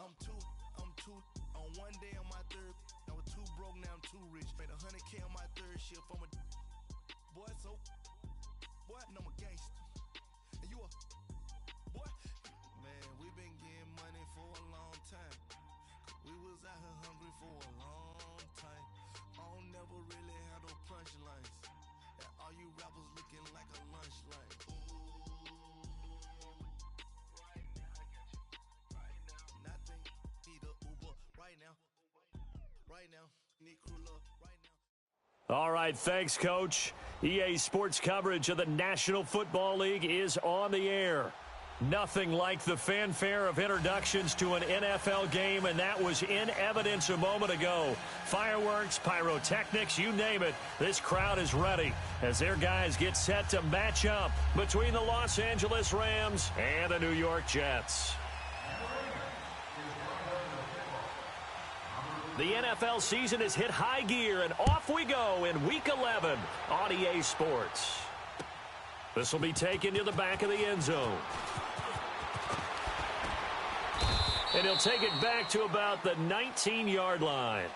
I'm two on one day on my third. I was too broke, now I'm too rich. Made 100K on my third shift. I'm a boy, so boy, and I'm a gangster. And you a boy, man. We been getting money for a long time. We was out here hungry for a long time. I don't never really have no punchlines. And all you rappers looking like a lunch line. All right, thanks, Coach. EA Sports coverage of the National Football League is on the air. Nothing like the fanfare of introductions to an NFL game, and that was in evidence a moment ago. Fireworks, pyrotechnics, you name it. This crowd is ready as their guys get set to match up between the Los Angeles Rams and the New York Jets. The NFL season has hit high gear, and off we go in Week 11 on EA Sports. This will be taken to the back of the end zone. And he'll take it back to about the 19-yard line.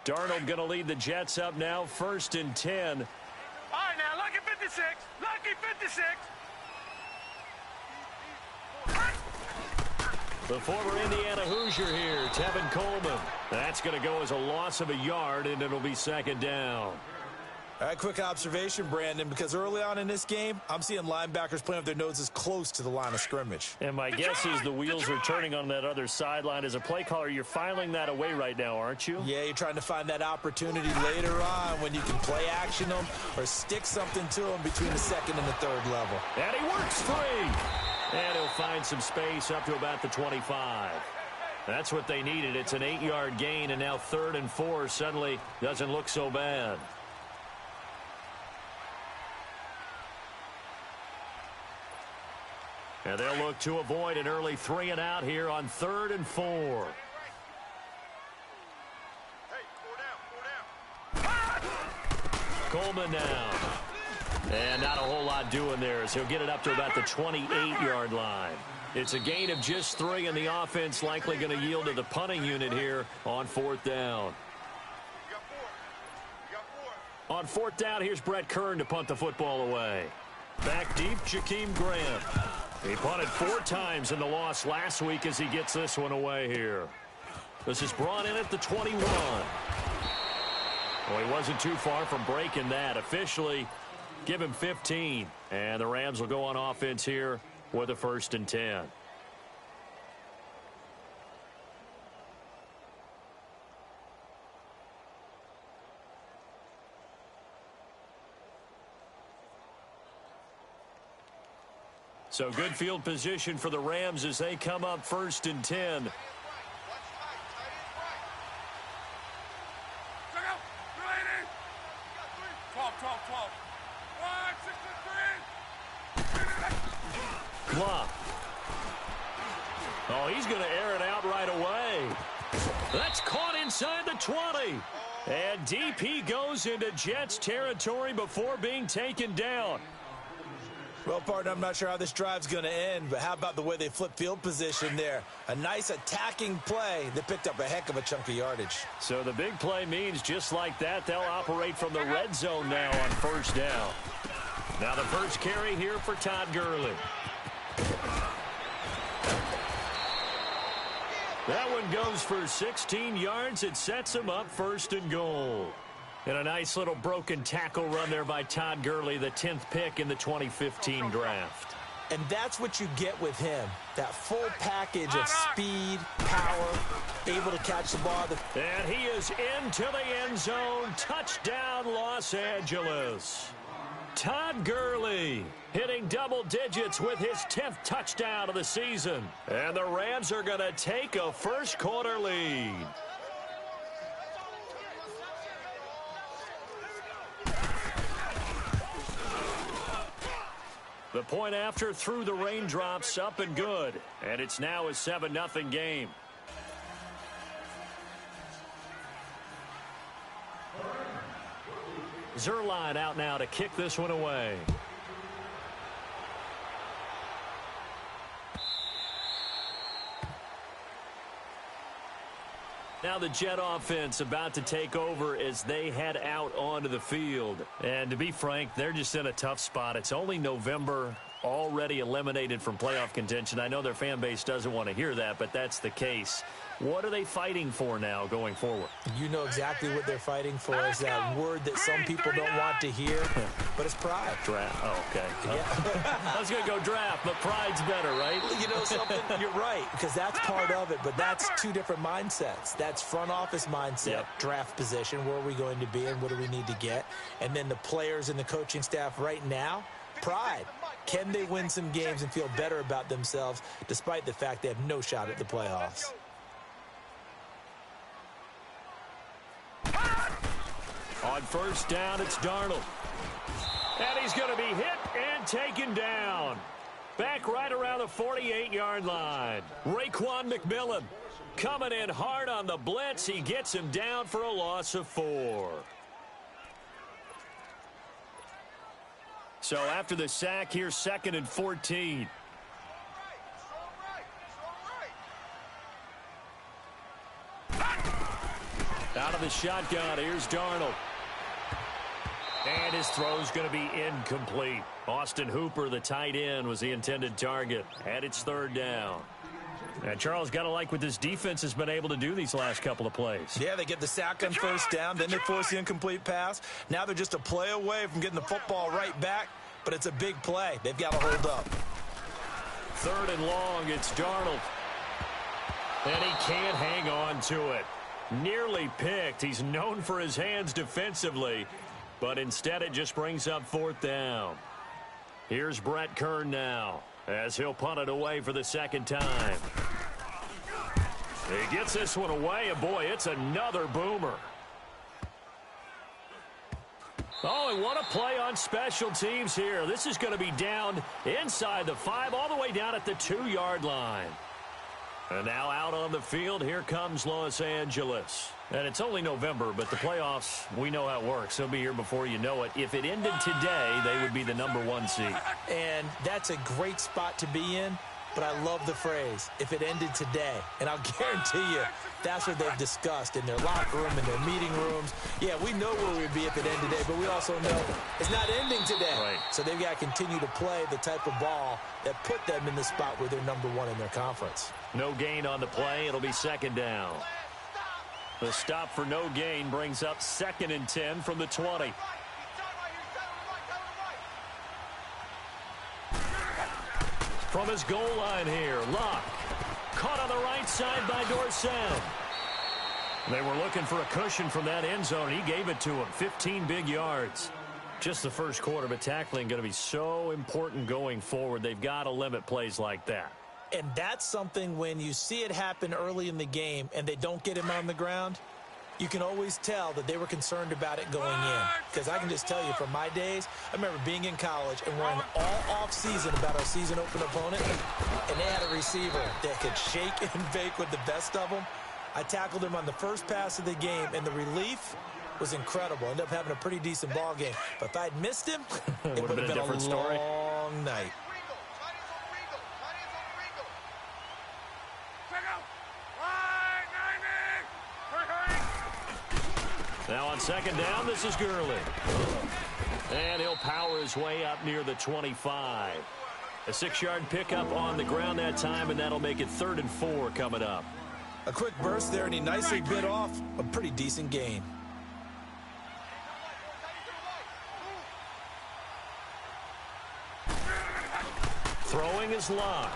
Darnold going to lead the Jets up now, 1st and 10. All right, now, lucky 56. Lucky 56. The former Indiana Hoosier here, Tevin Coleman. That's going to go as a loss of a yard, and it'll be 2nd down. All right, quick observation, Brandon, because early on in this game, I'm seeing linebackers playing with their noses close to the line of scrimmage. And my guess is the wheels are turning on that other sideline. As a play caller, you're filing that away right now, aren't you? Yeah, you're trying to find that opportunity later on when you can play action them or stick something to them between the 2nd and the 3rd level. And he works free. And he'll find some space up to about the 25. That's what they needed. It's an 8-yard gain, and now 3rd and 4 suddenly doesn't look so bad. And they'll look to avoid an early 3-and-out here on 3rd and 4. Hey, 4 down. Coleman now. And not a whole lot doing there as he'll get it up to about the 28-yard line. It's a gain of just 3, and the offense likely going to yield to the punting unit here on 4th down. On 4th down, here's Brett Kern to punt the football away. Back deep, Jakeem Grant. He punted 4 times in the loss last week as he gets this one away here. This is brought in at the 21. Well, he wasn't too far from breaking that. Officially, give him 15. And the Rams will go on offense here with a 1st and 10. So good field position for the Rams as they come up 1st and 10. Klopp. Oh, he's going to air it out right away. That's caught inside the 20. And DP goes into Jets territory before being taken down. Well, partner, I'm not sure how this drive's going to end, but how about the way they flip field position there? A nice attacking play that picked up a heck of a chunk of yardage. So the big play means just like that, they'll operate from the red zone now on 1st down. Now the first carry here for Todd Gurley. That one goes for 16 yards. It sets him up 1st and goal. And a nice little broken tackle run there by Todd Gurley, the 10th pick in the 2015 draft. And that's what you get with him, that full package of speed, power, able to catch the ball. And he is into the end zone. Touchdown, Los Angeles. Todd Gurley hitting double digits with his 10th touchdown of the season. And the Rams are going to take a first-quarter lead. The point after through the raindrops, up and good. And it's now a 7-0 game. Zerline out now to kick this one away. Now the Jet offense about to take over as they head out onto the field. And to be frank, they're just in a tough spot. It's only November, already eliminated from playoff contention. I know their fan base doesn't want to hear that, but that's the case. What are they fighting for now going forward? You know exactly what they're fighting for. Is that word that some people don't want to hear, but it's pride. Draft. Oh, okay. Yeah. I was going to go draft, but pride's better, right? You know something? You're right, because that's part of it, but that's two different mindsets. That's front office mindset, yep. Draft position, where are we going to be and what do we need to get? And then the players and the coaching staff right now, pride. Can they win some games and feel better about themselves despite the fact they have no shot at the playoffs? On first down, it's Darnold. And he's going to be hit and taken down. Back right around the 48-yard line. Raekwon McMillan coming in hard on the blitz. He gets him down for a loss of 4. So after the sack, here's 2nd and 14. Out of the shotgun, here's Darnold. And his throw's going to be incomplete. Austin Hooper, the tight end, was the intended target. And it's 3rd down. And Charles, got to like what this defense has been able to do these last couple of plays. Yeah, they get the sack on first down, then they force the incomplete pass. Now they're just a play away from getting the football right back, but it's a big play. They've got to hold up. 3rd and long, it's Darnold. And he can't hang on to it. Nearly picked. He's known for his hands defensively, but instead it just brings up 4th down. Here's Brett Kern now as he'll punt it away for the 2nd time. He gets this one away, and boy, it's another boomer. Oh, and what a play on special teams here. This is going to be down inside the 5, all the way down at the 2-yard line. And now out on the field, here comes Los Angeles. And it's only November, but the playoffs, we know how it works. They'll be here before you know it. If it ended today, they would be the #1 seed. And that's a great spot to be in, but I love the phrase, if it ended today. And I'll guarantee you, that's what they've discussed in their locker room, in their meeting rooms. Yeah, we know where we'd be if it ended today, but we also know it's not ending today. Right. So they've got to continue to play the type of ball that put them in the spot where they're #1 in their conference. No gain on the play. It'll be 2nd down. The stop for no gain brings up 2nd and 10 from the 20. From his goal line here, Luck. Caught on the right side by Dorsett. They were looking for a cushion from that end zone. He gave it to him. 15 big yards. Just the first quarter, but tackling going to be so important going forward. They've got to limit plays like that. And that's something when you see it happen early in the game and they don't get him on the ground, you can always tell that they were concerned about it going in. Because I can just tell you from my days, I remember being in college and worrying all off-season about our season opener opponent, and they had a receiver that could shake and bake with the best of them. I tackled him on the first pass of the game, and the relief was incredible. Ended up having a pretty decent ball game. But if I'd missed him, it would have been a long night. Now on 2nd down, this is Gurley. And he'll power his way up near the 25. A 6-yard pickup on the ground that time, and that'll make it 3rd and 4 coming up. A quick burst there, and he nicely bit off a pretty decent gain. Throwing is Luck.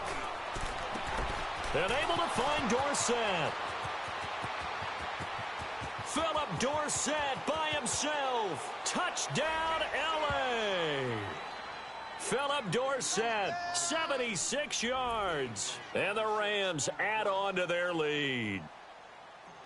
And able to find Dorsett. Philip Dorsett by himself. Touchdown, L.A. Philip Dorsett, 76 yards. And the Rams add on to their lead.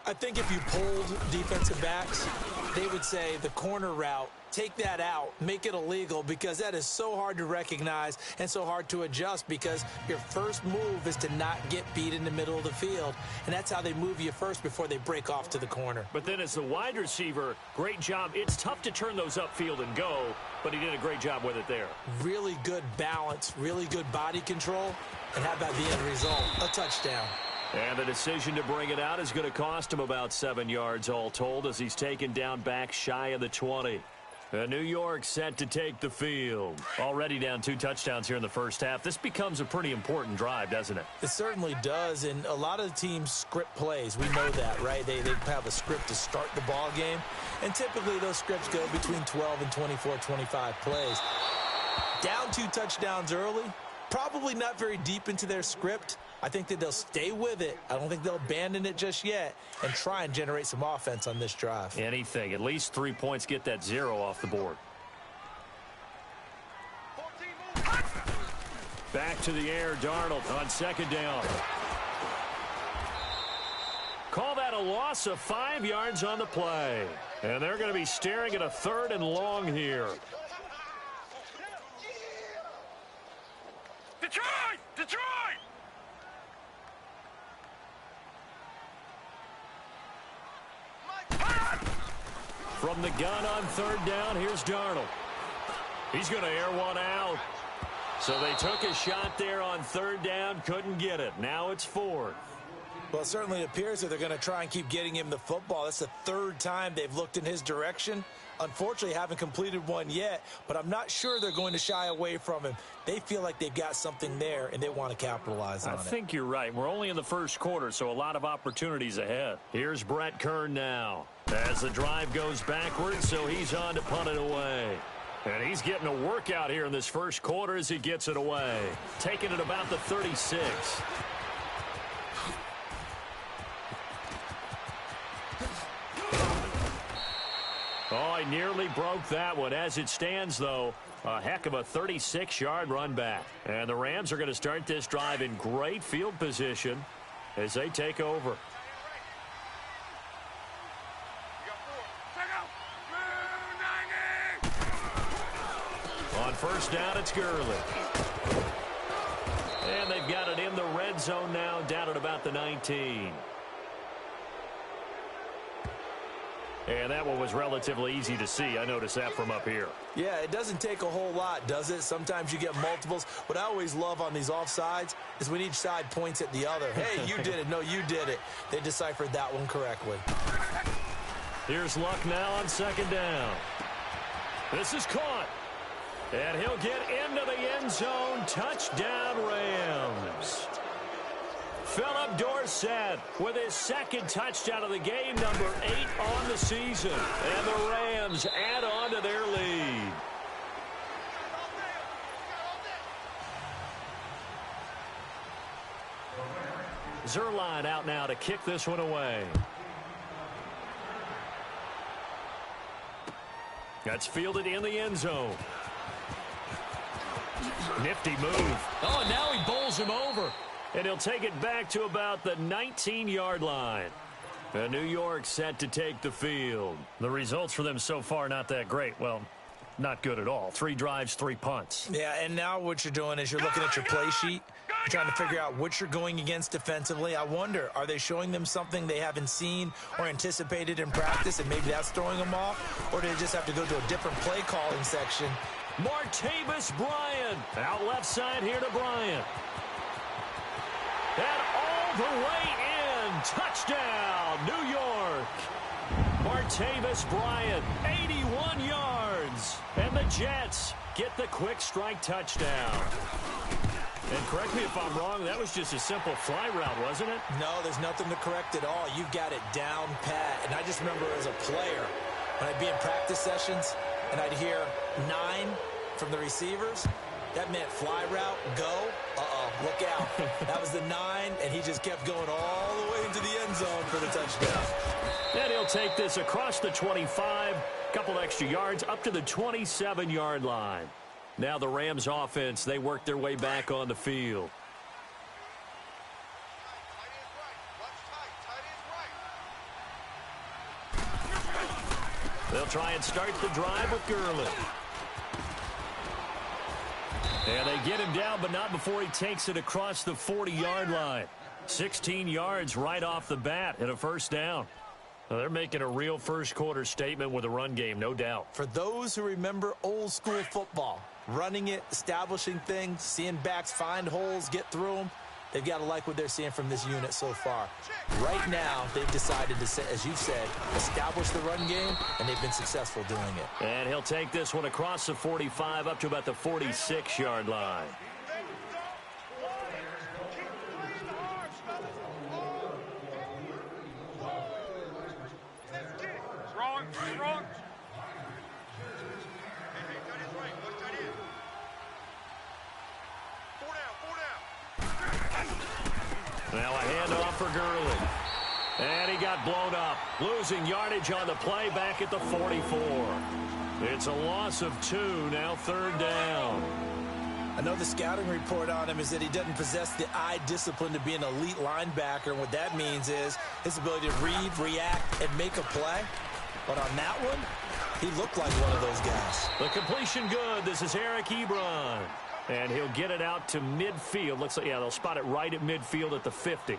I think if you polled defensive backs, they would say the corner route, take that out, make it illegal, because that is so hard to recognize and so hard to adjust, because your first move is to not get beat in the middle of the field, and that's how they move you first before they break off to the corner. But then as the wide receiver, great job. It's tough to turn those upfield and go, but he did a great job with it there. Really good balance, really good body control, and how about the end result? A touchdown. And the decision to bring it out is going to cost him about 7 yards all told, as he's taken down back shy of the 20. New York set to take the field. Already down 2 touchdowns here in the first half. This becomes a pretty important drive, doesn't it? It certainly does, and a lot of the teams script plays. We know that, right? They have a script to start the ball game, and typically those scripts go between 12 and 24, 25 plays. Down 2 touchdowns early, probably not very deep into their script. I think that they'll stay with it. I don't think they'll abandon it just yet and try and generate some offense on this drive. Anything. At least 3 points, get that 0 off the board. Back to the air, Darnold on second down. Call that a loss of 5 yards on the play. And they're going to be staring at a 3rd and long here. Detroit! Detroit! From the gun on 3rd down, here's Darnold. He's going to air one out. So they took a shot there on 3rd down, couldn't get it. Now it's 4th. Well, it certainly appears that they're going to try and keep getting him the football. That's the 3rd time they've looked in his direction. Unfortunately, haven't completed one yet, but I'm not sure they're going to shy away from him. They feel like they've got something there, and they want to capitalize on it. I think you're right. We're only in the first quarter, so a lot of opportunities ahead. Here's Brett Kern now as the drive goes backwards, so he's on to punt it away. And he's getting a workout here in this first quarter as he gets it away. Taking it about the 36. Oh, he nearly broke that one. As it stands, though, a heck of a 36-yard run back. And the Rams are going to start this drive in great field position as they take over. On first down, it's Gurley. And they've got it in the red zone now, down at about the 19. And that one was relatively easy to see. I noticed that from up here. Yeah, it doesn't take a whole lot, does it? Sometimes you get multiples. What I always love on these offsides is when each side points at the other. Hey, you did it. No, you did it. They deciphered that one correctly. Here's Luck now on second down. This is caught. And he'll get into the end zone. Touchdown, Rams. Philip Dorsett with his 2nd touchdown of the game, number 8 on the season. And the Rams add on to their lead. Zerline out now to kick this one away. That's fielded in the end zone. Nifty move. Oh, and now he bowls him over. And he'll take it back to about the 19-yard line. And New York set to take the field. The results for them so far not that great. Well, not good at all. 3 drives, 3 punts. Yeah, and now what you're doing is you're looking at your play sheet. You're trying to figure out what you're going against defensively. I wonder, are they showing them something they haven't seen or anticipated in practice, and maybe that's throwing them off? Or do they just have to go to a different play calling section? Martavis Bryant. Out left side here to Bryant. And all the way in. Touchdown, New York. Martavis Bryant, 81 yards. And the Jets get the quick strike touchdown. And correct me if I'm wrong, that was just a simple fly route, wasn't it? No, there's nothing to correct at all. You've got it down pat. And I just remember as a player, when I'd be in practice sessions and I'd hear 9 from the receivers, that meant fly route, go, look out. That was the 9, and he just kept going all the way into the end zone for the touchdown. And he'll take this across the 25, couple extra yards, up to the 27-yard line. Now the Rams offense, they work their way back on the field. They'll try and start the drive with Gurley. And they get him down, but not before he takes it across the 40-yard line. 16 yards right off the bat and a first down. Well, they're making a real first-quarter statement with a run game, no doubt. For those who remember old-school football, running it, establishing things, seeing backs find holes, get through them, they've got to like what they're seeing from this unit so far. Right now, they've decided to, as you've said, establish the run game, and they've been successful doing it. And he'll take this one across the 45 up to about the 46-yard line. Now a handoff for Gurley. And he got blown up. Losing yardage on the play back at the 44. It's a loss of 2, now third down. I know the scouting report on him is that he doesn't possess the eye discipline to be an elite linebacker. And what that means is his ability to read, react, and make a play. But on that one, he looked like one of those guys. The completion good. This is Eric Ebron. And he'll get it out to midfield. Looks like, yeah, they'll spot it right at midfield at the 50.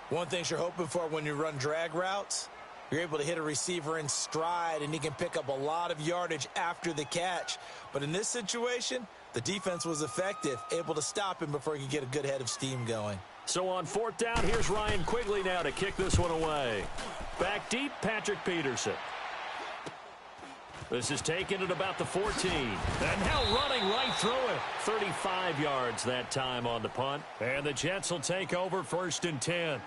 One thing you're hoping for when you run drag routes, you're able to hit a receiver in stride, and he can pick up a lot of yardage after the catch. But in this situation, the defense was effective, able to stop him before he could get a good head of steam going. So on fourth down, here's Ryan Quigley now to kick this one away. Back deep, Patrick Peterson. This is taken at about the 14. And now running right through it. 35 yards that time on the punt. And the Jets will take over 1st and 10.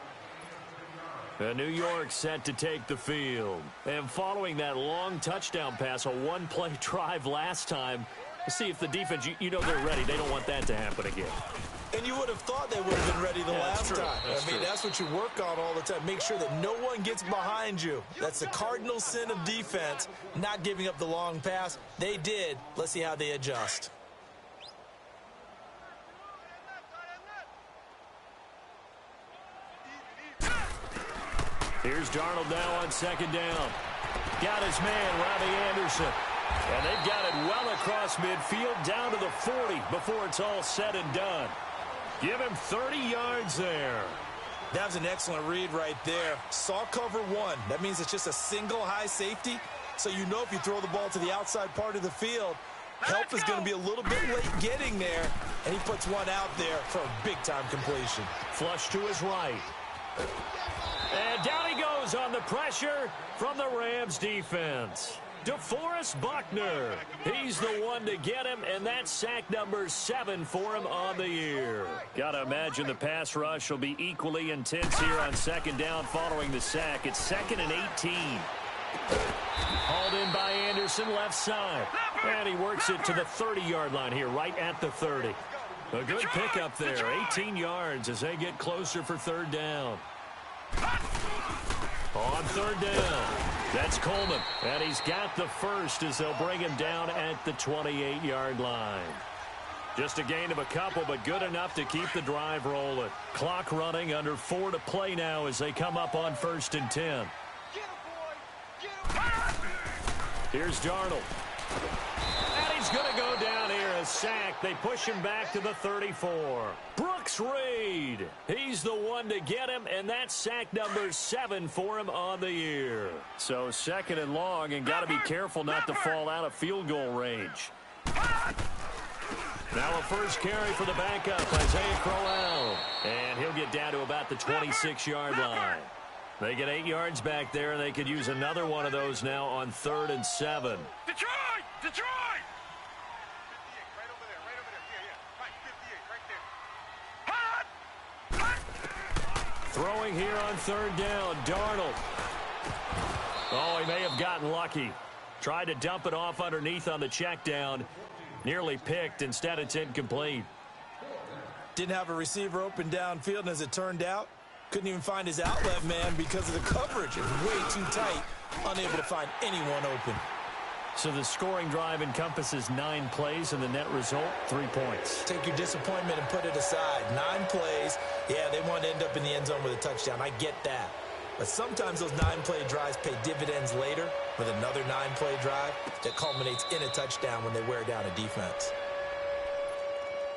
And New York set to take the field. And following that long touchdown pass, a one-play drive last time, let's see if the defense, you know they're ready. They don't want that to happen again. And you would have thought they would have been ready the last time. That's what you work on all the time. Make sure that no one gets behind you. That's the cardinal sin of defense, not giving up the long pass. They did. Let's see how they adjust. Here's Darnold now on 2nd down. Got his man, Robbie Anderson. And they've got it well across midfield, down to the 40 before it's all said and done. Give him 30 yards there. That was an excellent read right there. Saw cover 1. That means it's just a single high safety. So you know if you throw the ball to the outside part of the field, help is going to be a little bit late getting there. And he puts one out there for a big-time completion. Flush to his right. And down he goes on the pressure from the Rams defense. DeForest Buckner. He's the one to get him, and that's sack number 7 for him on the year. Got to imagine the pass rush will be equally intense here on 2nd down following the sack. It's 2nd and 18. Hauled in by Anderson, left side. And he works it to the 30-yard line here, right at the 30. A good pickup there, 18 yards as they get closer for 3rd down. On 3rd down, that's Coleman. And he's got the first as they'll bring him down at the 28-yard line. Just a gain of a couple, but good enough to keep the drive rolling. Clock running, under 4 to play now as they come up on 1st and 10. Here's Darnold. And he's going to go down here, a sack. They push him back to the 34. Brooks Reed. He's the one to get him, and that's sack number 7 for him on the year. So 2nd and long, and got to be careful not to fall out of field goal range. Now a first carry for the backup, Isaiah Crowell. And he'll get down to about the 26-yard line. They get 8 yards back there, and they could use another one of those now on 3rd and 7. Detroit! Detroit! Throwing here on 3rd down, Darnold. Oh, he may have gotten lucky. Tried to dump it off underneath on the check down. Nearly picked. Instead, it's incomplete. Didn't have a receiver open downfield, and as it turned out, couldn't even find his outlet man because of the coverage. It was way too tight, unable to find anyone open. So the scoring drive encompasses 9 plays, and the net result, 3 points. Take your disappointment and put it aside. 9 plays. Yeah, they want to end up in the end zone with a touchdown. I get that. But sometimes those 9-play drives pay dividends later with another 9-play drive that culminates in a touchdown when they wear down a defense.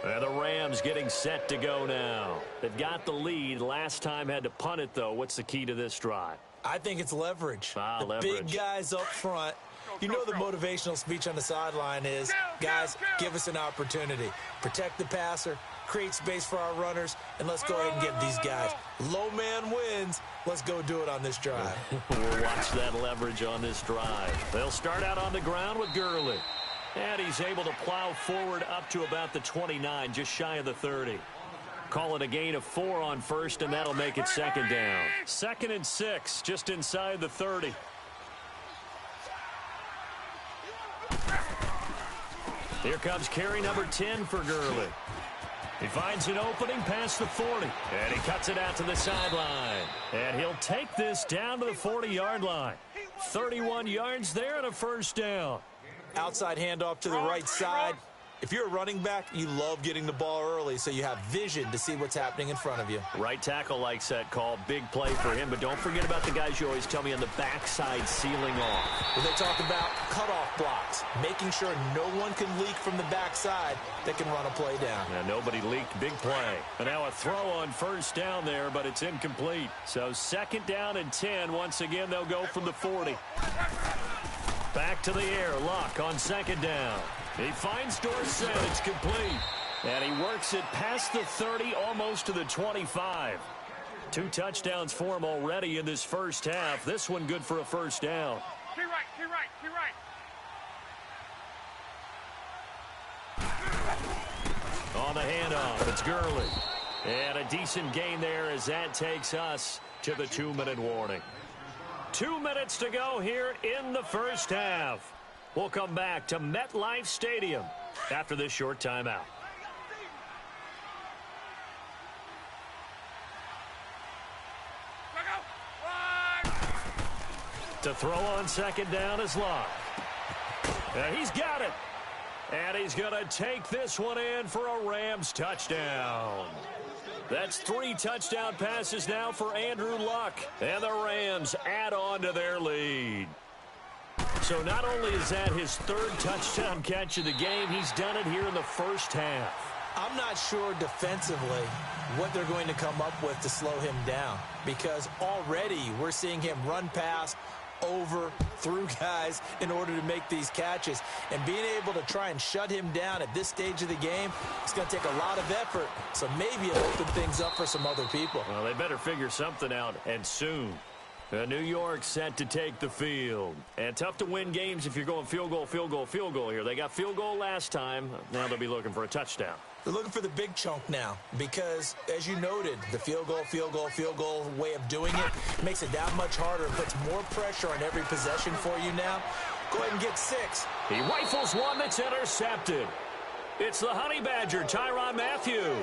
And the Rams getting set to go now. They've got the lead. Last time had to punt it, though. What's the key to this drive? I think it's leverage. Leverage. Big guys up front. You know the motivational speech on the sideline is, guys, give us an opportunity. Protect the passer, create space for our runners, and let's go ahead and give these guys. Low man wins. Let's go do it on this drive. We'll watch that leverage on this drive. They'll start out on the ground with Gurley. And he's able to plow forward up to about the 29, just shy of the 30. Call it a gain of 4 on first, and that'll make it second down. 2nd and 6, just inside the 30. Here comes carry number 10 for Gurley. He finds an opening past the 40, and he cuts it out to the sideline. And he'll take this down to the 40-yard line. 31 yards there and a first down. Outside handoff to the right side. If you're a running back, you love getting the ball early so you have vision to see what's happening in front of you. Right tackle likes that call. Big play for him, but don't forget about the guys you always tell me on the backside sealing off. When they talk about cutoff blocks, making sure no one can leak from the backside that can run a play down. Now, nobody leaked. Big play. And now a throw on first down there, but it's incomplete. So 2nd down and 10. Once again, they'll go from the 40. Back to the air. Luck on 2nd down. He finds Dorsett. It's complete. And he works it past the 30, almost to the 25. 2 touchdowns for him already in this first half. This one good for a first down. Key right, key right, key right. On the handoff, it's Gurley. And a decent gain there as that takes us to the 2-minute warning. 2 minutes to go here in the first half. We'll come back to MetLife Stadium after this short timeout. To throw on 2nd down is Luck. And he's got it. And he's going to take this one in for a Rams touchdown. That's 3 touchdown passes now for Andrew Luck. And the Rams add on to their lead. So not only is that his 3rd touchdown catch of the game, he's done it here in the first half. I'm not sure defensively what they're going to come up with to slow him down, because already we're seeing him run past, over, through guys in order to make these catches. And being able to try and shut him down at this stage of the game, it's going to take a lot of effort. So maybe it'll open things up for some other people. Well, they better figure something out, and soon. New York set to take the field. And tough to win games if you're going field goal, field goal, field goal here. They got field goal last time. Now they'll be looking for a touchdown. They're looking for the big chunk now because, as you noted, the field goal, field goal, field goal way of doing it makes it that much harder and puts more pressure on every possession for you now. Go ahead and get 6. He rifles one that's intercepted. It's the Honey Badger, Tyrann Mathieu.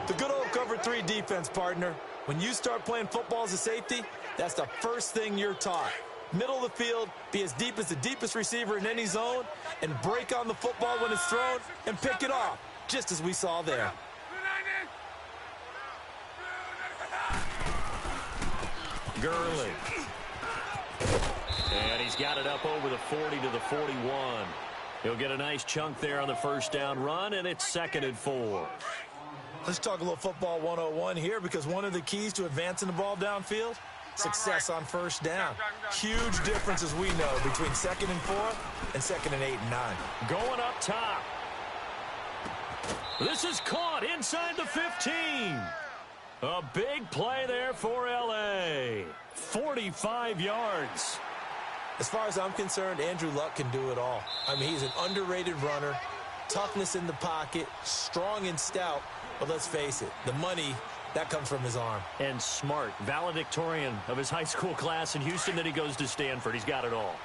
The good old cover 3 defense, partner. When you start playing football as a safety, that's the first thing you're taught. Middle of the field, be as deep as the deepest receiver in any zone, and break on the football when it's thrown and pick it off, just as we saw there. Gurley. And he's got it up over the 40 to the 41. He'll get a nice chunk there on the first down run, and it's 2nd and 4. Let's talk a little football 101 here, because one of the keys to advancing the ball downfield, success on first down. Huge difference, as we know, between 2nd and 4 and 2nd and 8 and 9. Going up top. This is caught inside the 15. A big play there for L.A. 45 yards. As far as I'm concerned, Andrew Luck can do it all. I mean, he's an underrated runner, toughness in the pocket, strong and stout. But let's face it, the money, that comes from his arm. And smart, valedictorian of his high school class in Houston, then he goes to Stanford. He's got it all.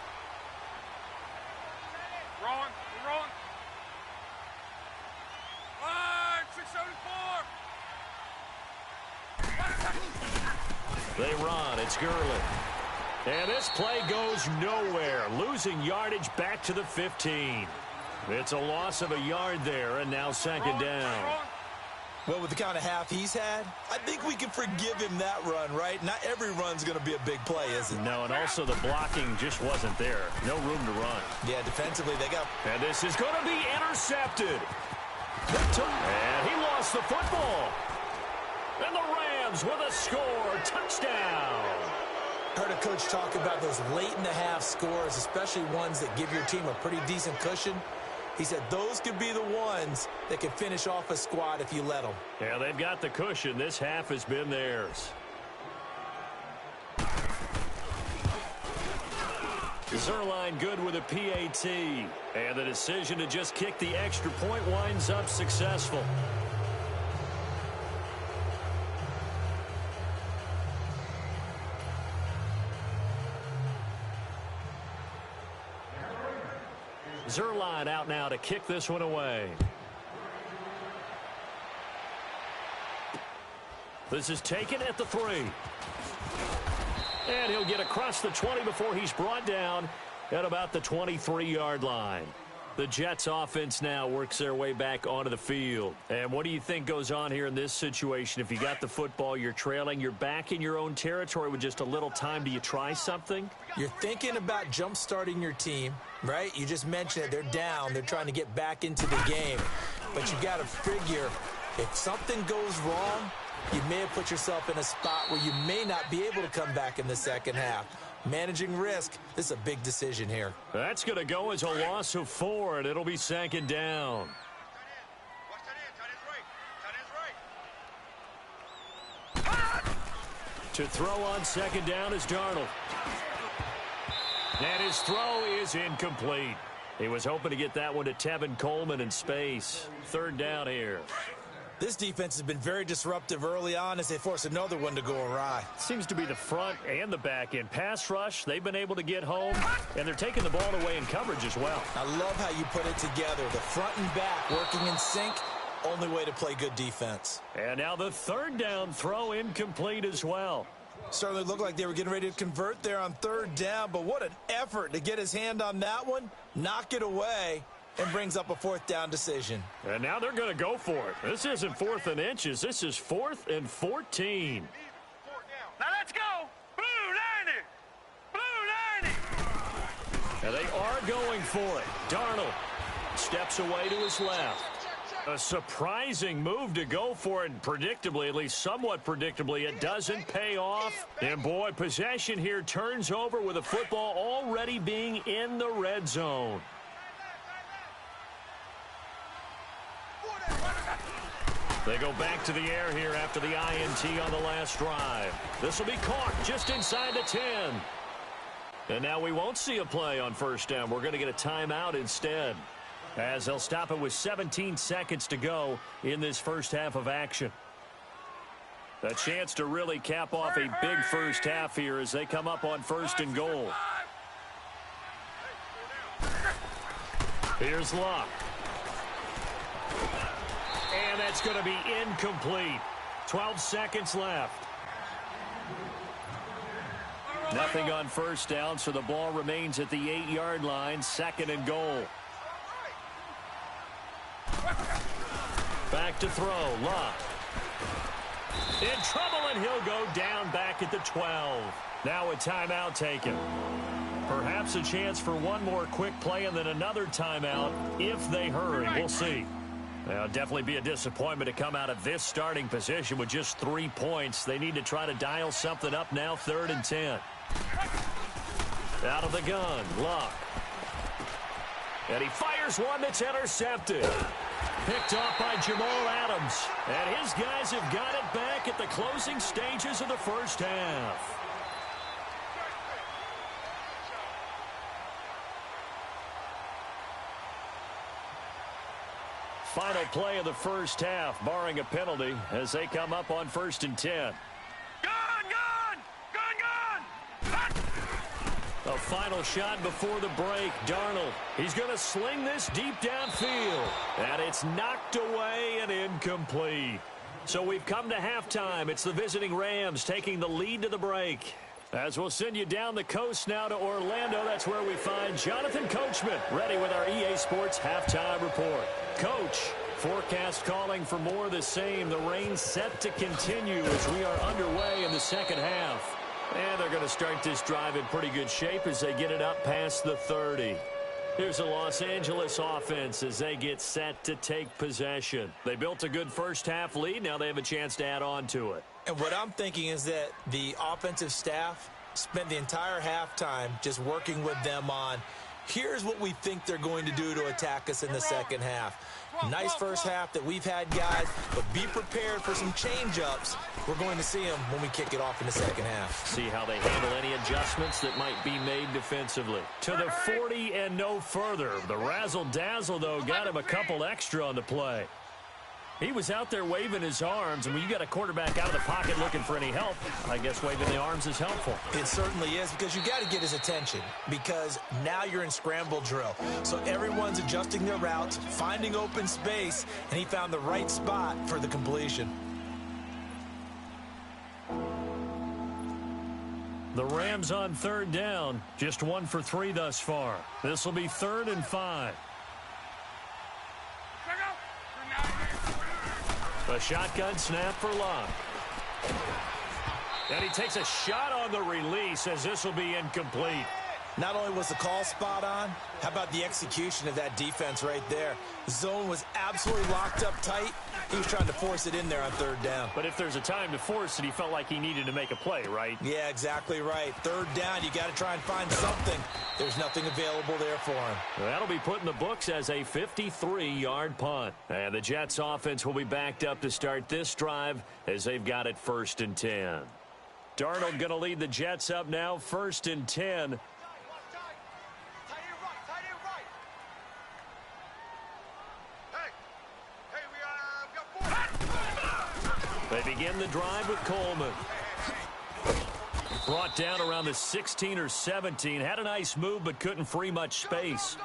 Rolling, rolling. 674. They run. It's Gurley. And this play goes nowhere. Losing yardage back to the 15. It's a loss of a yard there, and now 2nd down. Well, with the kind of half he's had, I think we can forgive him that run, right? Not every run's going to be a big play, is it? No, and also the blocking just wasn't there. No room to run. Yeah, defensively they got... And this is going to be intercepted. And he lost the football. And the Rams with a score. Touchdown. Heard a coach talk about those late-in-the-half scores, especially ones that give your team a pretty decent cushion. He said those could be the ones that can finish off a squad if you let them. Yeah, they've got the cushion. This half has been theirs. Zerline good with a PAT. And the decision to just kick the extra point winds up successful. Zerline out now to kick this one away. This is taken at the 3. And he'll get across the 20 before he's brought down at about the 23-yard line. The Jets offense now works their way back onto the field. And what do you think goes on here in this situation? If you got the football, you're trailing, you're back in your own territory with just a little time. Do you try something? You're thinking about jump-starting your team, right? You just mentioned it. They're down. They're trying to get back into the game. But you got to figure if something goes wrong, you may have put yourself in a spot where you may not be able to come back in the second half. Managing risk, this is a big decision here. That's going to go as a loss of 4, and it'll be second down. To throw on second down is Darnold. And his throw is incomplete. He was hoping to get that one to Tevin Coleman in space. Third down here. This defense has been very disruptive early on as they force another one to go awry. Seems to be the front and the back end. Pass rush, they've been able to get home, and they're taking the ball away in coverage as well. I love how you put it together. The front and back working in sync, only way to play good defense. And now the third down throw incomplete as well. Certainly looked like they were getting ready to convert there on third down, but what an effort to get his hand on that one, knock it away, and brings up a fourth down decision. And now they're going to go for it. This isn't 4th and inches. This is 4th and 14. Now let's go. Blue 90. Blue 90. And they are going for it. Darnold steps away to his left. A surprising move to go for it. Predictably, at least somewhat predictably, it doesn't pay off. And boy, possession here turns over with the football already being in the red zone. They go back to the air here after the INT on the last drive. This will be caught just inside the 10. And now we won't see a play on first down. We're going to get a timeout instead, as they'll stop it with 17 seconds to go in this first half of action. A chance to really cap off a big first half here as they come up on 1st and goal. Here's Luck. And that's going to be incomplete. 12 seconds left. Nothing on first down, so the ball remains at the 8-yard line. 2nd and goal. Back to throw. Luck. In trouble, and he'll go down back at the 12. Now a timeout taken. Perhaps a chance for one more quick play and then another timeout if they hurry. We'll see. It'll definitely be a disappointment to come out of this starting position with just 3 points. They need to try to dial something up now, 3rd and 10. Out of the gun, Luck. And he fires one that's intercepted. Picked off by Jamal Adams. And his guys have got it back at the closing stages of the first half. Final play of the first half, barring a penalty, as they come up on 1st and 10. A final shot before the break. Darnold, he's going to sling this deep downfield. And it's knocked away and incomplete. So we've come to halftime. It's the visiting Rams taking the lead to the break. As we'll send you down the coast now to Orlando, that's where we find Jonathan Coachman ready with our EA Sports Halftime Report. Coach, forecast calling for more of the same. The rain set to continue as we are underway in the second half. And they're going to start this drive in pretty good shape as they get it up past the 30. Here's the Los Angeles offense as they get set to take possession. They built a good first half lead. Now they have a chance to add on to it. And what I'm thinking is that the offensive staff spent the entire halftime just working with them on, here's what we think they're going to do to attack us in the second half. Nice first half that we've had, guys, but be prepared for some change-ups. We're going to see them when we kick it off in the second half. See how they handle any adjustments that might be made defensively. To the 40 and no further. The razzle-dazzle, though, got him a couple extra on the play. He was out there waving his arms, and when you got a quarterback out of the pocket looking for any help, I guess waving the arms is helpful. It certainly is, because you got to get his attention, because now you're in scramble drill. So everyone's adjusting their routes, finding open space, and he found the right spot for the completion. The Rams on third down, just 1 for 3 thus far. This will be 3rd and 5. A shotgun snap for Locke. And he takes a shot on the release as this will be incomplete. Not only was the call spot on, how about the execution of that defense right there? Zone was absolutely locked up tight. He was trying to force it in there on third down. But if there's a time to force it, he felt like he needed to make a play, right? Yeah, exactly right. Third down, you got to try and find something. There's nothing available there for him. That'll be put in the books as a 53-yard punt. And the Jets offense will be backed up to start this drive as they've got it 1st and 10. Darnold going to lead the Jets up now, 1st and 10. They begin the drive with Coleman. Brought down around the 16 or 17. Had a nice move, but couldn't free much space.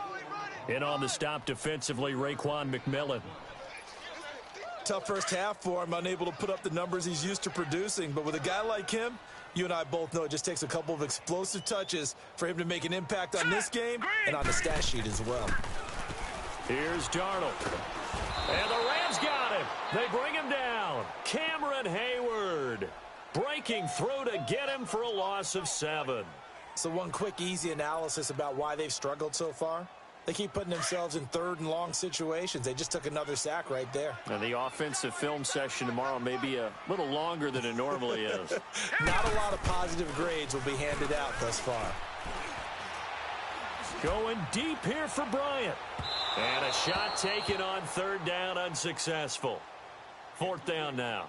In on the stop defensively, Raekwon McMillan. Tough first half for him, unable to put up the numbers he's used to producing. But with a guy like him, you and I both know it just takes a couple of explosive touches for him to make an impact on this game and on the stat sheet as well. Here's Darnold. And the Rams got him. They bring him down. Cameron Hayward breaking through to get him for a loss of 7. So one quick, easy analysis about why they've struggled so far. They keep putting themselves in 3rd and long situations. They just took another sack right there. And the offensive film session tomorrow may be a little longer than it normally is. Not a lot of positive grades will be handed out thus far. Going deep here for Bryant. And a shot taken on 3rd down, unsuccessful. 4th down now.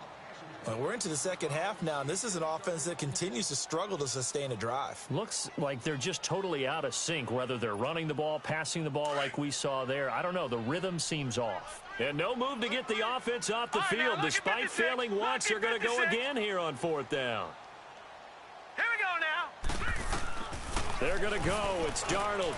Well, we're into the second half now, and this is an offense that continues to struggle to sustain a drive. Looks like they're just totally out of sync, whether they're running the ball, passing the ball like we saw there. I don't know. The rhythm seems off. And no move to get the offense off the field. Despite failing once, they're going to go again here on 4th down. Here we go now. They're going to go. It's Darnold.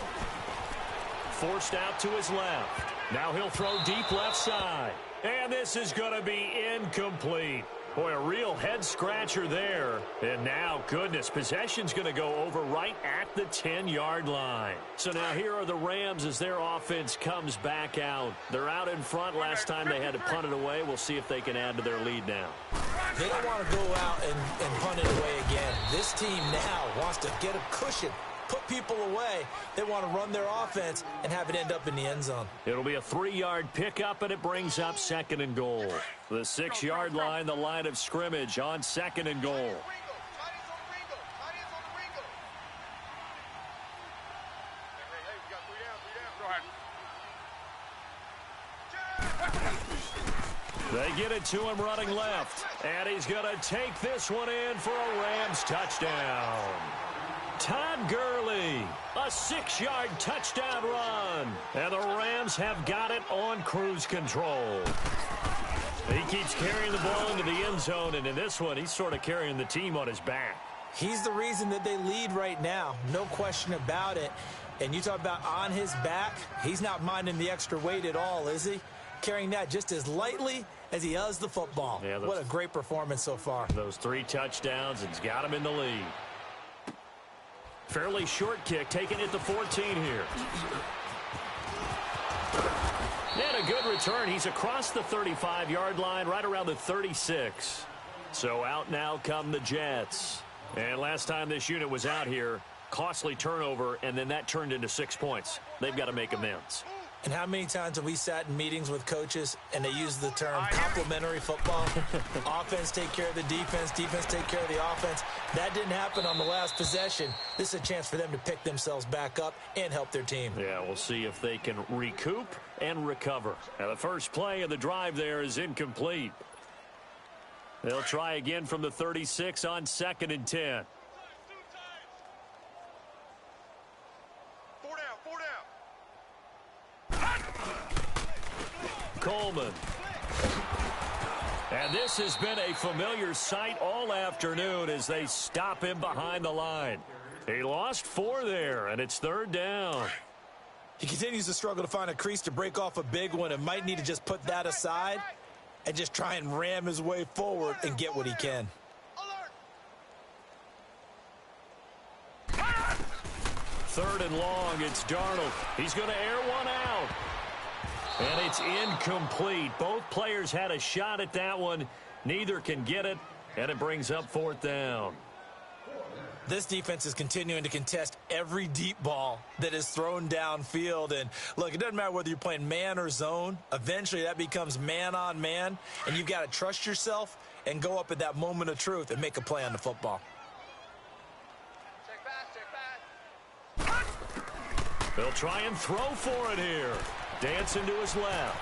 Forced out to his left. Now he'll throw deep left side. And this is going to be incomplete. Boy, a real head-scratcher there. And now, goodness, possession's going to go over right at the 10-yard line. So now here are the Rams as their offense comes back out. They're out in front. Last time they had to punt it away. We'll see if they can add to their lead now. They don't want to go out and punt it away again. This team now wants to get a cushion, put people away. They want to run their offense and have it end up in the end zone. It'll be a 3-yard pickup, and it brings up 2nd and goal. The 6-yard line, the line of scrimmage on 2nd and goal. They get it to him running left, and he's going to take this one in for a Rams touchdown. Todd Gurley, a 6-yard touchdown run, and the Rams have got it on cruise control. He keeps carrying the ball into the end zone, and in this one, he's sort of carrying the team on his back. He's the reason that they lead right now, no question about it. And you talk about on his back, he's not minding the extra weight at all, is he? Carrying that just as lightly as he does the football. Yeah, what a great performance so far. Those 3 touchdowns, it's got him in the lead. Fairly short kick, taking it to 14 here. And a good return. He's across the 35-yard line, right around the 36. So out now come the Jets. And last time this unit was out here, costly turnover, and then that turned into 6 points. They've got to make amends. And how many times have we sat in meetings with coaches and they use the term complementary football? Offense take care of the defense, defense take care of the offense. That didn't happen on the last possession. This is a chance for them to pick themselves back up and help their team. Yeah, we'll see if they can recoup and recover. Now, the first play of the drive there is incomplete. They'll try again from the 36 on 2nd and 10. Coleman. And this has been a familiar sight all afternoon as they stop him behind the line. He lost 4 there, and it's 3rd down. He continues to struggle to find a crease to break off a big one and might need to just put that aside and just try and ram his way forward and get what he can. 3rd and long, it's Darnold. He's going to air one out. And it's incomplete. Both players had a shot at that one. Neither can get it, and it brings up 4th down. This defense is continuing to contest every deep ball that is thrown downfield. And, look, it doesn't matter whether you're playing man or zone. Eventually that becomes man on man, and you've got to trust yourself and go up at that moment of truth and make a play on the football. They'll try and throw for it here. Dancing to his left.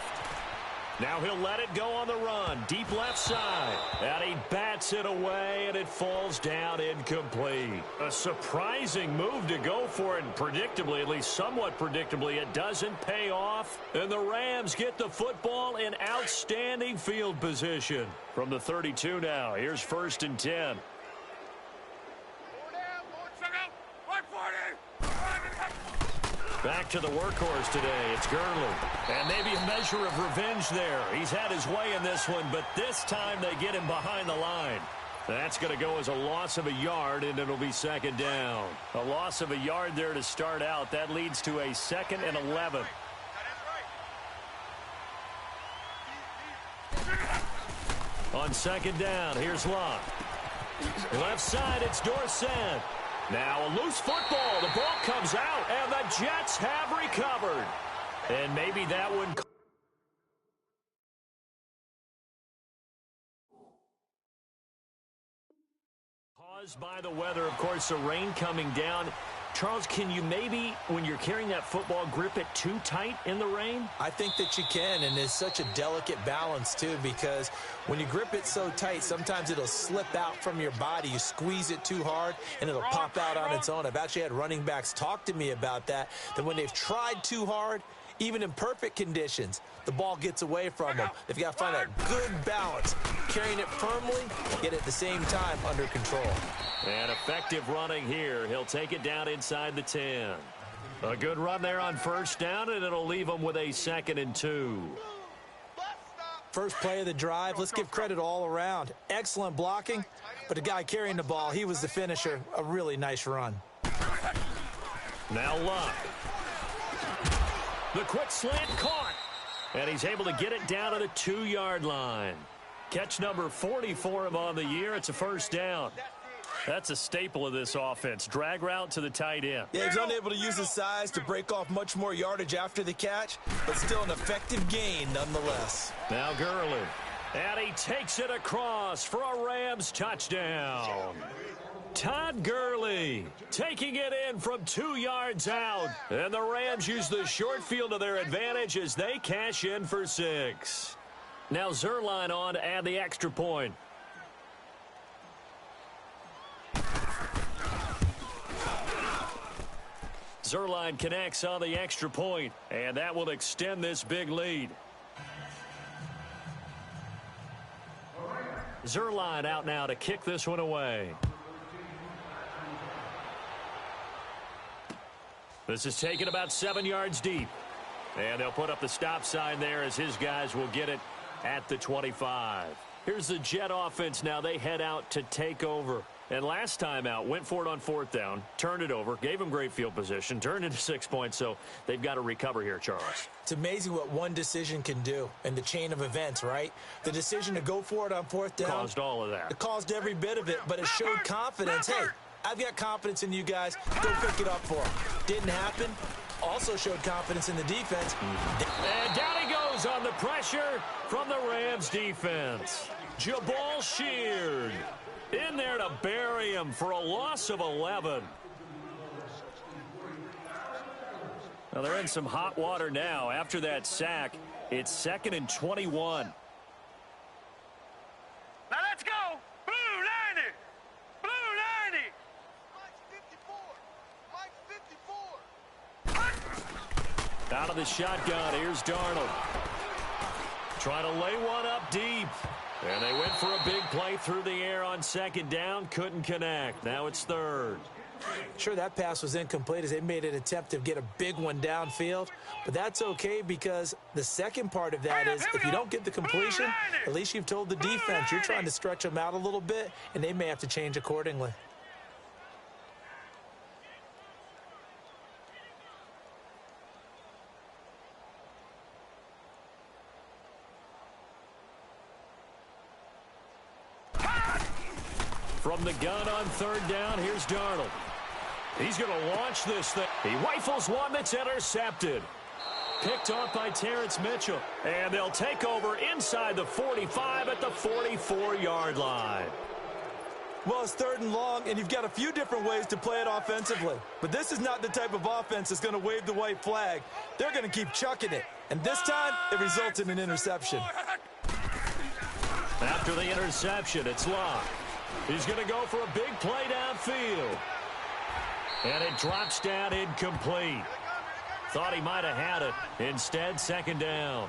Now he'll let it go on the run. Deep left side. And he bats it away, and it falls down incomplete. A surprising move to go for it, and predictably, at least somewhat predictably, it doesn't pay off. And the Rams get the football in outstanding field position. From the 32 now, here's 1st and 10. Back to the workhorse today. It's Gurley. And maybe a measure of revenge there. He's had his way in this one, but this time they get him behind the line. That's going to go as a loss of a yard, and it'll be 2nd down. A loss of a yard there to start out. That leads to a 2nd and 11. On 2nd down, here's Luck. Left side, it's Dorsett. Now a loose football. The ball comes out, and the Jets have recovered. And maybe that one... Caused by the weather, of course, the rain coming down. Charles, can you maybe, when you're carrying that football, grip it too tight in the rain? I think that you can, and it's such a delicate balance, too, because when you grip it so tight, sometimes it'll slip out from your body. You squeeze it too hard, and it'll pop out on its own. I've actually had running backs talk to me about that when they've tried too hard, even in perfect conditions, the ball gets away from them. They've got to find that good balance, carrying it firmly, yet at the same time under control. And effective running here. He'll take it down inside the 10. A good run there on 1st down, and it'll leave him with a 2nd and 2. First play of the drive, let's give credit all around. Excellent blocking, but the guy carrying the ball, he was the finisher. A really nice run. Now Luck. The quick slant caught. And he's able to get it down to the 2-yard line. Catch number 40 for him on the year. It's a 1st down. That's a staple of this offense. Drag route to the tight end. Yeah, he's unable to use his size to break off much more yardage after the catch, but still an effective gain nonetheless. Now Gurley. And he takes it across for a Rams touchdown. Todd Gurley taking it in from 2 yards out. And the Rams use the short field to their advantage as they cash in for 6. Now Zerline on to add the extra point. Zerline connects on the extra point, and that will extend this big lead. Zerline out now to kick this one away. This is taken about 7 yards deep. And they'll put up the stop sign there as his guys will get it at the 25. Here's the Jet offense now. They head out to take over. And last time out, went for it on 4th down, turned it over, gave them great field position, turned into 6 points, so they've got to recover here, Charles. It's amazing what one decision can do in the chain of events, right? The decision to go for it on 4th down. Caused all of that. It caused every bit of it, but it showed confidence. Hey, I've got confidence in you guys. Go pick it up for them. Didn't happen. Also showed confidence in the defense. And down he goes on the pressure from the Rams defense. Jabal Sheard in there to bury him for a loss of 11. Now they're in some hot water now. After that sack, it's 2nd and 21. Now let's go. Blue 90. Blue 90. Mike's 54. Out of the shotgun, here's Darnold. Trying to lay one up deep. And they went for a big play through the air on 2nd down. Couldn't connect. Now it's 3rd. Sure, that pass was incomplete as they made an attempt to get a big one downfield. But that's okay because the second part of that is if you don't get the completion, at least you've told the defense you're trying to stretch them out a little bit, and they may have to change accordingly. From the gun on 3rd down, here's Darnold. He's going to launch this thing. He rifles one that's intercepted. Picked off by Terrence Mitchell. And they'll take over inside the 45 at the 44-yard line. Well, it's 3rd and long, and you've got a few different ways to play it offensively. But this is not the type of offense that's going to wave the white flag. They're going to keep chucking it. And this time, it results in an interception. After the interception, it's Locke. He's going to go for a big play downfield. And it drops down incomplete. Thought he might have had it. Instead, 2nd down.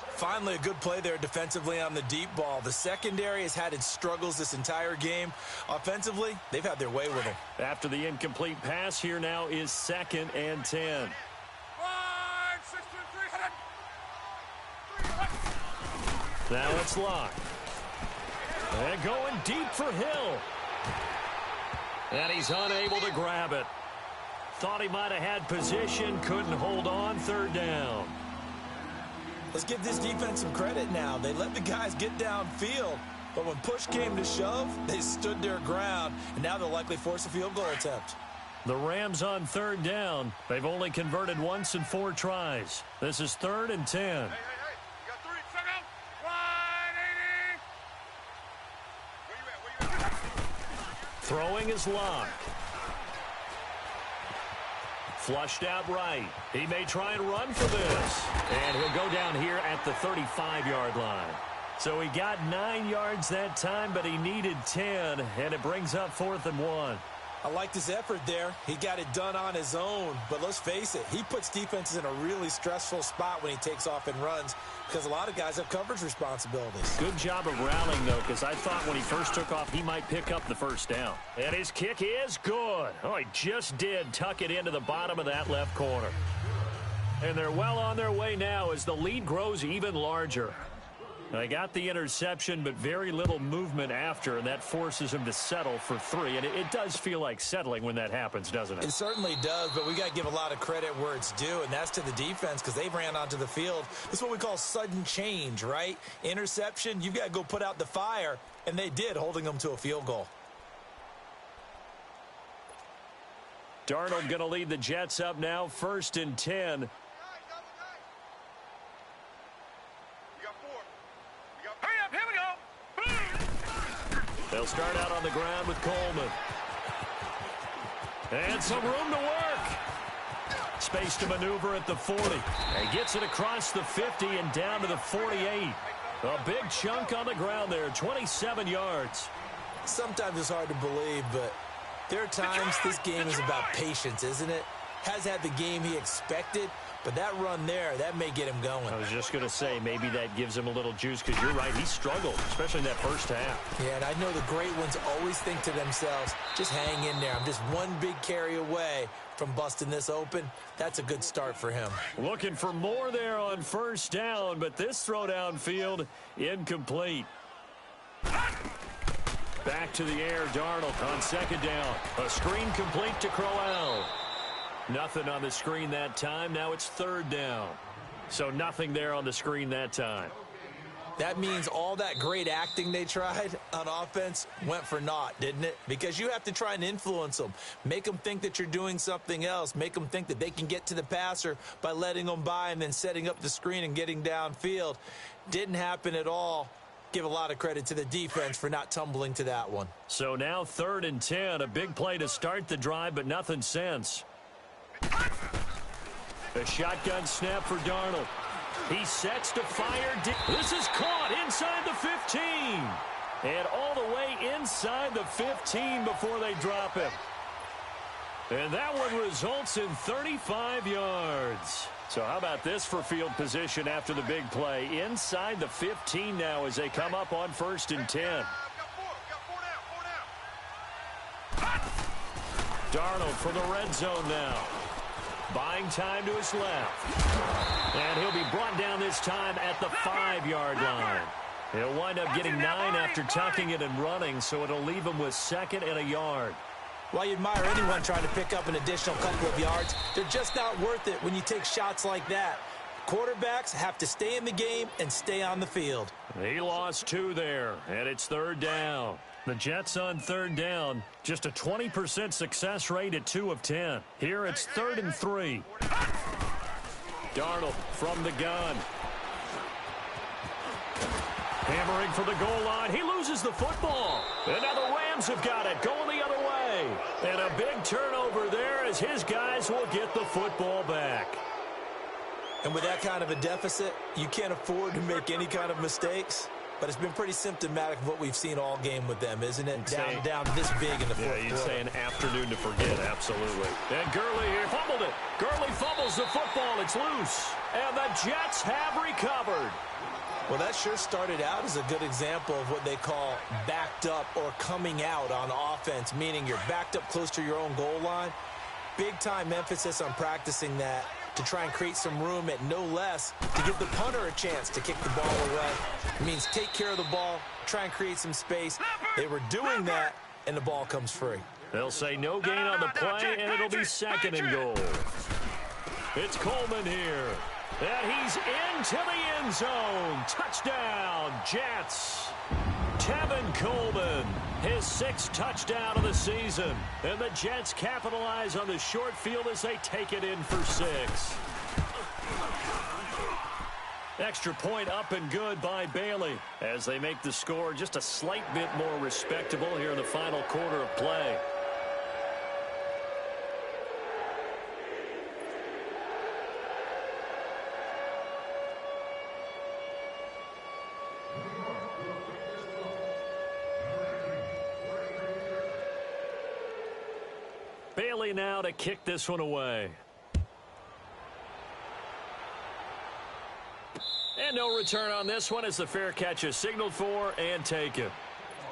Finally, a good play there defensively on the deep ball. The secondary has had its struggles this entire game. Offensively, they've had their way with him. After the incomplete pass, here now is 2nd and 10. Now it's Locke. And going deep for Hill. And he's unable to grab it. Thought he might have had position, couldn't hold on, 3rd down. Let's give this defense some credit now. They let the guys get downfield, but when push came to shove, they stood their ground, and now they'll likely force a field goal attempt. The Rams on 3rd down. They've only converted once in 4 tries. This is 3rd and 10. Hey, you got 3 seconds. 180. Where you at? Throwing is Locke. Flushed out right. He may try and run for this. And he'll go down here at the 35-yard line. So he got 9 yards that time, but he needed 10, and it brings up 4th and 1. I liked his effort there. He got it done on his own. But let's face it, he puts defenses in a really stressful spot when he takes off and runs because a lot of guys have coverage responsibilities. Good job of rallying, though, because I thought when he first took off, he might pick up the 1st down. And his kick is good. Oh, he just did tuck it into the bottom of that left corner. And they're well on their way now as the lead grows even larger. They got the interception, but very little movement after, and that forces him to settle for 3. And it does feel like settling when that happens, doesn't it? It certainly does, but we got to give a lot of credit where it's due, and that's to the defense because they ran onto the field. This is what we call sudden change, right? Interception, you've got to go put out the fire, and they did, holding them to a field goal. Darnold going to lead the Jets up now, 1st and 10. They'll start out on the ground with Coleman. And some room to work. Space to maneuver at the 40. And gets it across the 50 and down to the 48. A big chunk on the ground there, 27 yards. Sometimes it's hard to believe, but there are times this game is about patience, isn't it? Has had the game he expected, but that run there, that may get him going. I was just going to say, maybe that gives him a little juice because you're right, he struggled, especially in that first half. Yeah, and I know the great ones always think to themselves, just hang in there. I'm just one big carry away from busting this open. That's a good start for him. Looking for more there on 1st down, but this throw downfield incomplete. Back to the air, Darnold on second down. A screen complete to Crowell. Nothing on the screen that time. Now it's third down. So nothing there on the screen that time. That means all that great acting they tried on offense went for naught, didn't it? Because you have to try and influence them. Make them think that you're doing something else. Make them think that they can get to the passer by letting them by and then setting up the screen and getting downfield. Didn't happen at all. Give a lot of credit to the defense for not tumbling to that one. So now 3rd and 10. A big play to start the drive, but nothing since. A shotgun snap for Darnold. He sets to fire. This is caught inside the 15. And all the way inside the 15 before they drop him. And that one results in 35 yards. So how about this for field position after the big play? Inside the 15 now as they come up on 1st and 10. Darnold for the red zone now. Buying time to his left. And he'll be brought down this time at the 5-yard line. He'll wind up getting 9 after tucking it and running, so it'll leave him with 2nd and a yard. While you admire anyone trying to pick up an additional couple of yards, they're just not worth it when you take shots like that. Quarterbacks have to stay in the game and stay on the field. He lost 2 there, and it's 3rd down. The Jets on 3rd down, just a 20% success rate at 2 of 10. Here it's 3rd and 3. Darnold from the gun. Hammering for the goal line. He loses the football. And now the Rams have got it, going the other way. And a big turnover there as his guys will get the football back. And with that kind of a deficit, you can't afford to make any kind of mistakes. But it's been pretty symptomatic of what we've seen all game with them, isn't it? Down this big in the fourth quarter. Yeah, you'd say an afternoon to forget, absolutely. And Gurley here fumbled it. Gurley fumbles the football. It's loose. And the Jets have recovered. Well, that sure started out as a good example of what they call backed up or coming out on offense, meaning you're backed up close to your own goal line. Big-time emphasis on practicing that to try and create some room at no less to give the punter a chance to kick the ball away. It means take care of the ball, try and create some space. They were doing that, and the ball comes free. They'll say no gain on the play, and it'll be 2nd and goal. It's Coleman here. And he's into the end zone. Touchdown, Jets. Tevin Coleman, his 6th touchdown of the season. And the Jets capitalize on the short field as they take it in for 6. Extra point up and good by Bailey as they make the score just a slight bit more respectable here in the final quarter of play. Bailey now to kick this one away. And no return on this one as the fair catch is signaled for and taken.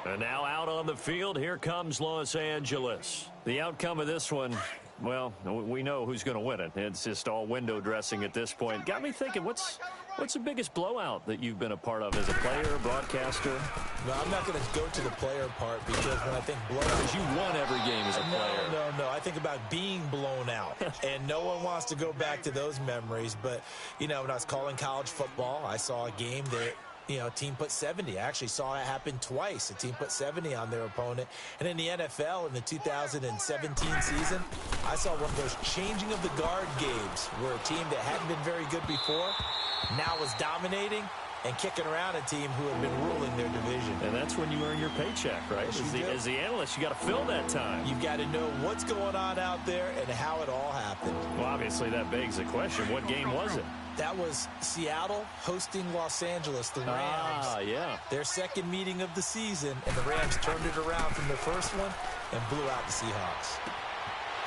And now out on the field, here comes Los Angeles. The outcome of this one, well, we know who's going to win it. It's just all window dressing at this point. Got me thinking, what's the biggest blowout that you've been a part of as a player, broadcaster? No, I'm not going to go to the player part because when I think blowout... Because you won every game as a player. No. I think about being blown out. And no one wants to go back to those memories. But, you know, when I was calling college football, I saw a game that, you know, a team put 70. I actually saw it happen twice. A team put 70 on their opponent. And in the NFL, in the 2017 season, I saw one of those changing of the guard games where a team that hadn't been very good before now was dominating and kicking around a team who had been ruling their division. And that's when you earn your paycheck, right? As the analyst, you got to fill that time. You've got to know what's going on out there and how it all happened. Well, obviously, that begs the question, what game was it? That was Seattle hosting Los Angeles, the Rams. Ah, yeah. Their second meeting of the season, and the Rams turned it around from their first one and blew out the Seahawks.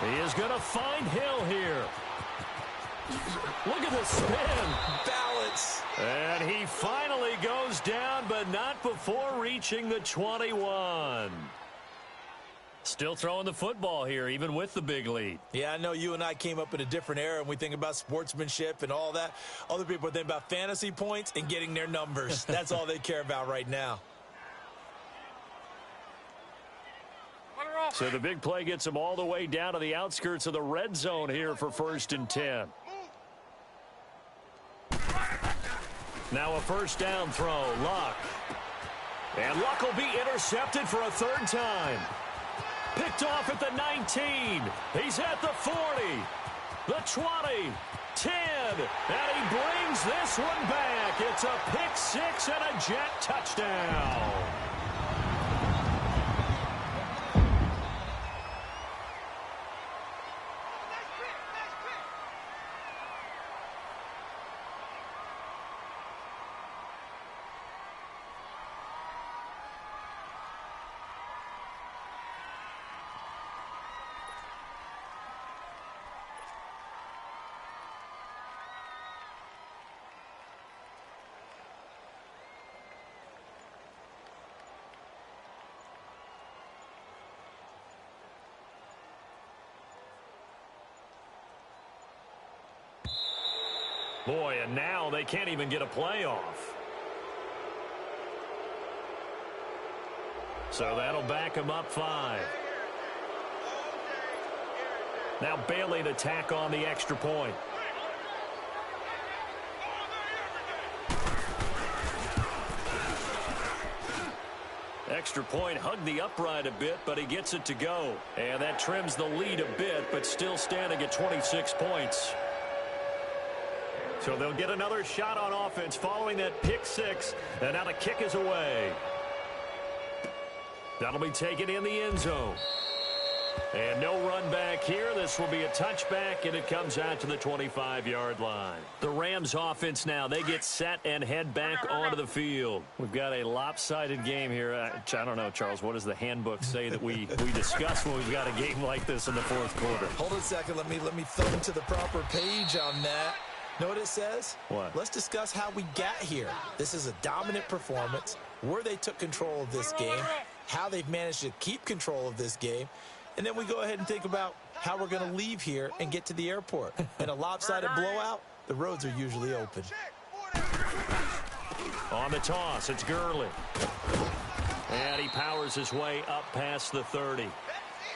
He is going to find Hill here. Look at the spin. Balance. And he finally goes down, but not before reaching the 21. Still throwing the football here, even with the big lead. Yeah, I know you and I came up in a different era, and we think about sportsmanship and all that. Other people think about fantasy points and getting their numbers. That's all they care about right now. So the big play gets him all the way down to the outskirts of the red zone here for 1st and 10. Now a first down throw, Luck. And Luck will be intercepted for a 3rd time. Picked off at the 19. He's at the 40, the 20, 10, and he brings this one back. It's a pick 6 and a Jet touchdown. Boy, and now they can't even get a playoff. So that'll back him up 5. Now Bailey to tack on the extra point. Extra point hugged the upright a bit, but he gets it to go. And that trims the lead a bit, but still standing at 26 points. So they'll get another shot on offense following that pick 6, and now the kick is away. That'll be taken in the end zone. And no run back here. This will be a touchback, and it comes out to the 25-yard line. The Rams offense now, they get set and head back onto the field. We've got a lopsided game here. I don't know, Charles, what does the handbook say that we discuss when we've got a game like this in the 4th quarter? Hold on a second. Let me thumb to the proper page on that. Know what it says? What? Let's discuss how we got here. This is a dominant performance, where they took control of this game, how they've managed to keep control of this game, and then we go ahead and think about how we're going to leave here and get to the airport. In a lopsided blowout, the roads are usually open. On the toss, it's Gurley. And he powers his way up past the 30.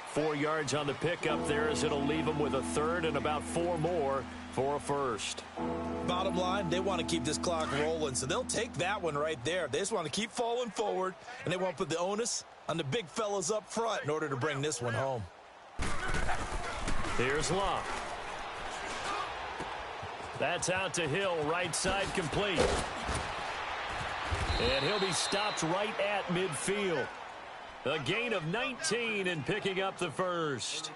4 yards on the pickup there as it'll leave him with a 3rd and about 4 more for a 1st. Bottom line, they want to keep this clock rolling, so they'll take that one right there. They just want to keep falling forward, and they won't put the onus on the big fellas up front in order to bring this one home. Here's Luck. That's out to Hill, right side complete. And he'll be stopped right at midfield. A gain of 19 and picking up the 1st.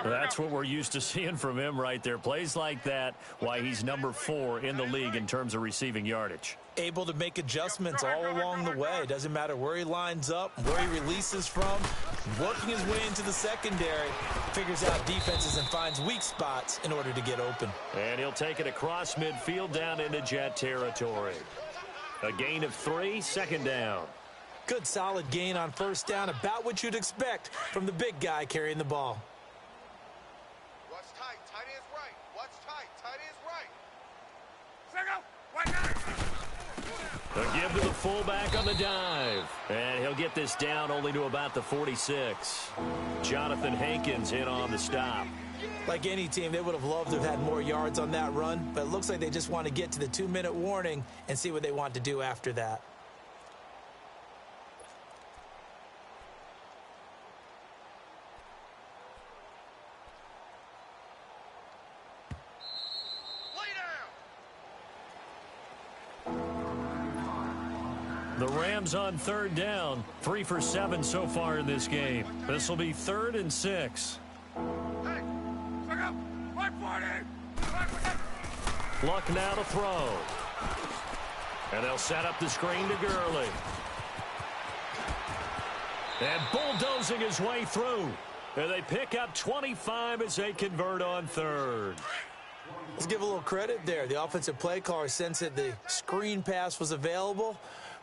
That's what we're used to seeing from him right there. Plays like that, why he's number 4 in the league in terms of receiving yardage. Able to make adjustments all along the way. Doesn't matter where he lines up, where he releases from. Working his way into the secondary. Figures out defenses and finds weak spots in order to get open. And he'll take it across midfield down into Jet territory. A gain of 3, 2nd down. Good solid gain on 1st down, about what you'd expect from the big guy carrying the ball. Watch tight, tight is right. Watch tight, tight is right. A give to the fullback on the dive. And he'll get this down only to about the 46. Jonathan Hankins in on the stop. Like any team, they would have loved to have had more yards on that run, but it looks like they just want to get to the 2-minute warning and see what they want to do after that. The Rams on 3rd down, 3 for 7 so far in this game. This will be 3rd and 6. Hey, check out. 140. Luck now to throw. And they'll set up the screen to Gurley. And bulldozing his way through. And they pick up 25 as they convert on 3rd. Let's give a little credit there. The offensive play caller sensed that the screen pass was available.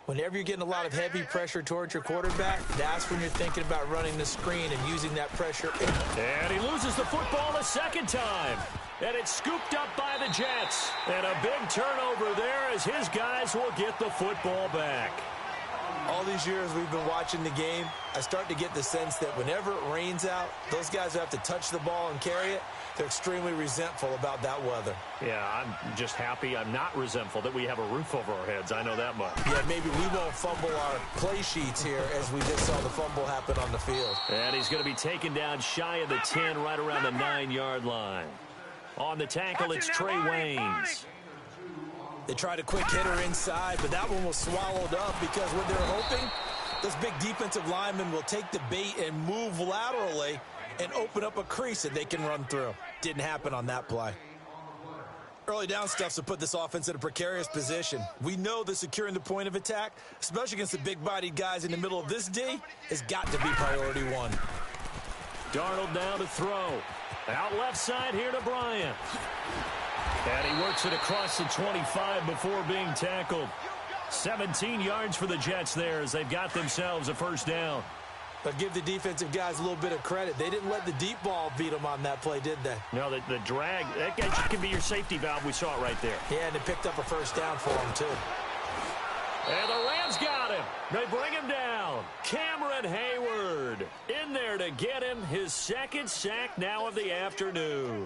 Whenever you're getting a lot of heavy pressure towards your quarterback, that's when you're thinking about running the screen and using that pressure. And he loses the football a 2nd time. And it's scooped up by the Jets. And a big turnover there as his guys will get the football back. All these years we've been watching the game, I start to get the sense that whenever it rains out, those guys who have to touch the ball and carry it, they're extremely resentful about that weather. Yeah, I'm just happy I'm not resentful that we have a roof over our heads. I know that much. Yeah, maybe we won't fumble our play sheets here as we just saw the fumble happen on the field. And he's going to be taken down shy of the 10, right around the 9-yard line. On the tackle, it's Trey Waynes. They tried a quick hitter inside, but that one was swallowed up because what they're hoping, those big defensive linemen will take the bait and move laterally and open up a crease that they can run through. Didn't happen on that play. Early down stuffs to put this offense in a precarious position. We know that securing the point of attack, especially against the big-bodied guys in the middle of this D, has got to be priority one. Darnold now to throw. Out left side here to Bryant. And he works it across the 25 before being tackled. 17 yards for the Jets there as they've got themselves a first down. But give the defensive guys a little bit of credit. They didn't let the deep ball beat them on that play, did they? No, the drag, that can be your safety valve. We saw it right there. Yeah, and they picked up a first down for them, too. And the Rams got him. They bring him down. Cameron Hayward in there to get him his second sack now of the afternoon.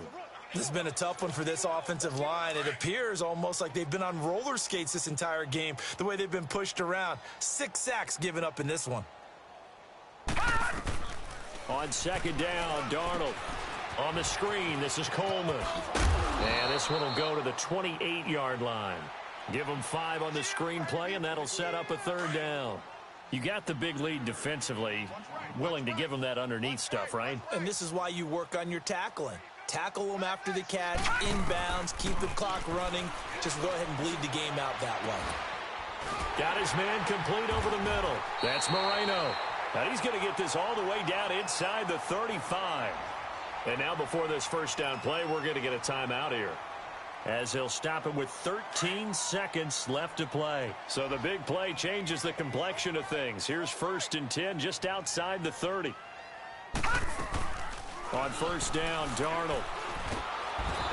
This has been a tough one for this offensive line. It appears almost like they've been on roller skates this entire game, the way they've been pushed around. 6 sacks given up in this one. On second down, Darnold. On the screen, this is Coleman. And this one will go to the 28-yard line. Give them 5 on the screenplay, and that'll set up a third down. You got the big lead defensively, willing to give them that underneath stuff, right? And this is why you work on your tackling. Tackle them after the catch, inbounds, keep the clock running. Just go ahead and bleed the game out that way. Got his man complete over the middle. That's Moreno. Now he's going to get this all the way down inside the 35. And now before this first down play, we're going to get a timeout here, as he'll stop him with 13 seconds left to play. So the big play changes the complexion of things. Here's 1st and 10 just outside the 30. On first down, Darnold.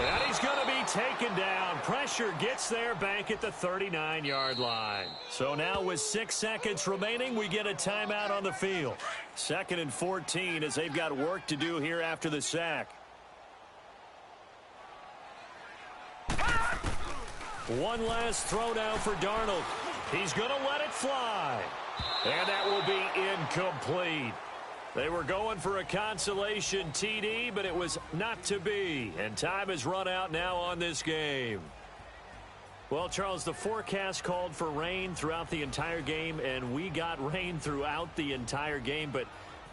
And he's going to be taken down. Pressure gets there back at the 39-yard line. So now with 6 seconds remaining, we get a timeout on the field. 2nd and 14 as they've got work to do here after the sack. One last throw now for Darnold. He's going to let it fly. And that will be incomplete. They were going for a consolation TD, but it was not to be. And time has run out now on this game. Well, Charles, the forecast called for rain throughout the entire game, and we got rain throughout the entire game. But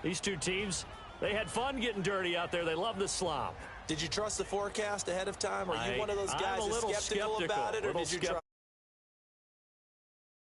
these two teams, they had fun getting dirty out there. They love the slop. Did you trust the forecast ahead of time? Are you one of those guys that's skeptical about it, or did you trust?